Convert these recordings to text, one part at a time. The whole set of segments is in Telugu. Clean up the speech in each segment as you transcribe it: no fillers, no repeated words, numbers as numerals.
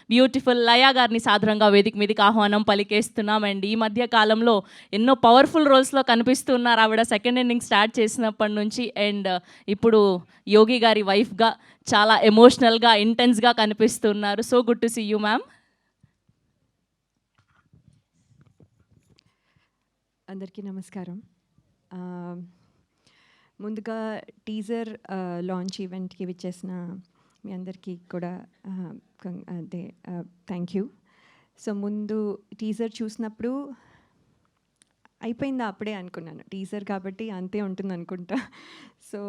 బ్యూటిఫుల్ లయా గారిని సాదరంగా వేదిక మీదకి ఆహ్వానం పలికేస్తున్నాం. అండ్ ఈ మధ్య కాలంలో ఎన్నో పవర్ఫుల్ రోల్స్లో కనిపిస్తున్నారు ఆవిడ సెకండ్ ఇన్నింగ్ స్టార్ట్ చేసినప్పటి నుంచి. అండ్ ఇప్పుడు యోగి గారి వైఫ్గా చాలా ఎమోషనల్గా ఇంటెన్స్గా కనిపిస్తున్నారు. So good to see you ma'am. అందరికీ నమస్కారం. ముందుగా టీజర్ లాంచ్ ఈవెంట్కి విచ్చేసిన మీ అందరికీ కూడా అదే థ్యాంక్ యూ. సో ముందు టీజర్ చూసినప్పుడు అయిపోయిందా అప్పుడే అనుకున్నాను, టీజర్ కాబట్టి అంతే ఉంటుంది అనుకుంటా. సో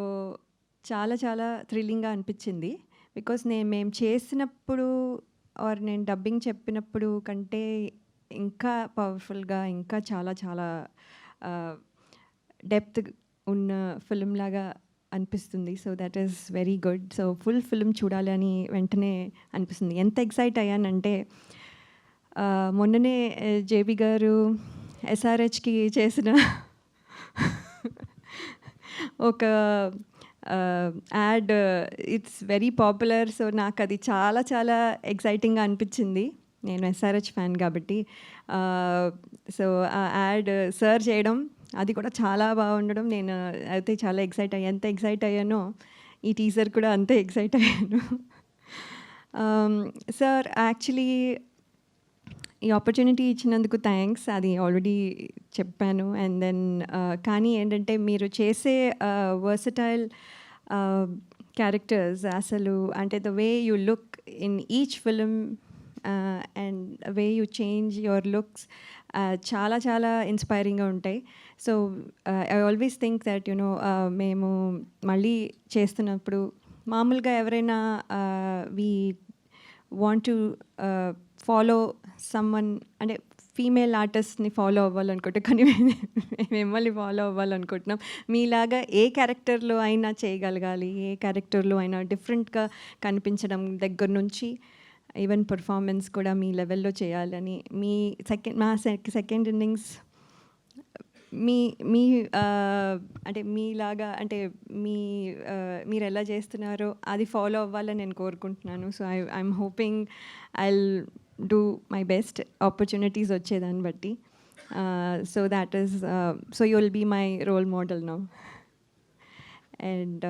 చాలా చాలా థ్రిల్లింగ్గా అనిపించింది. బికాస్ మేము చేసినప్పుడు ఆర్ నేను డబ్బింగ్ చెప్పినప్పుడు కంటే ఇంకా పవర్ఫుల్గా, ఇంకా చాలా చాలా డెప్త్ ఉన్న ఫిల్మ్ లాగా అనిపిస్తుంది. So that is very good. So full film చూడాలి అని వెంటనే అనిపిస్తుంది. ఎంత ఎక్సైట్ అయ్యానంటే మొన్ననే జేబీ గారు ఎస్ఆర్హెచ్కి చేసిన ఒక add, it's very popular. So నాకు అది చాలా చాలా ఎక్సైటింగ్గా అనిపించింది. నేను ఎస్ఆర్హెచ్ ఫ్యాన్ కాబట్టి. సో ఆ యాడ్ సార్ చేయడం, అది కూడా చాలా బాగుండడం, నేను అయితే చాలా ఎక్సైట్ అయ్యాను. ఎంత ఎక్సైట్ అయ్యానో ఈ టీజర్ కూడా అంతే ఎక్సైట్ అయ్యాను. సార్ యాక్చువల్లీ ఈ ఆపర్చునిటీ ఇచ్చినందుకు థ్యాంక్స్, అది ఆల్రెడీ చెప్పాను. అండ్ దెన్ కానీ ఏంటంటే మీరు చేసే వర్సటైల్ క్యారెక్టర్స్ అసలు అంటే the way you look in each film and way you change your looks చాలా చాలా ఇన్స్పైరింగ్గా ఉంటాయి. So I always think that you know మేము మళ్ళీ చేస్తున్నప్పుడు మామూలుగా ఎవరైనా we want to follow someone అంటే ఫీమేల్ ఆర్టిస్ట్ని ఫాలో అవ్వాలనుకుంటే, కానీ మిమ్మల్ని ఫాలో అవ్వాలనుకుంటున్నాం. మీలాగా ఏ క్యారెక్టర్లో అయినా చేయగలగాలి, ఏ క్యారెక్టర్లో అయినా డిఫరెంట్గా కనిపించడం దగ్గర నుంచి ఈవెన్ పర్ఫార్మెన్స్ కూడా మీ లెవెల్లో చేయాలని మా సెకండ్ ఇన్నింగ్స్ మీ మీ అంటే మీలాగా అంటే మీరు ఎలా చేస్తున్నారో అది ఫాలో అవ్వాలని నేను కోరుకుంటున్నాను. So I'm hoping I'll do my best opportunities వచ్చేదాన్ని బట్టి. So that is so you will be my role model now. And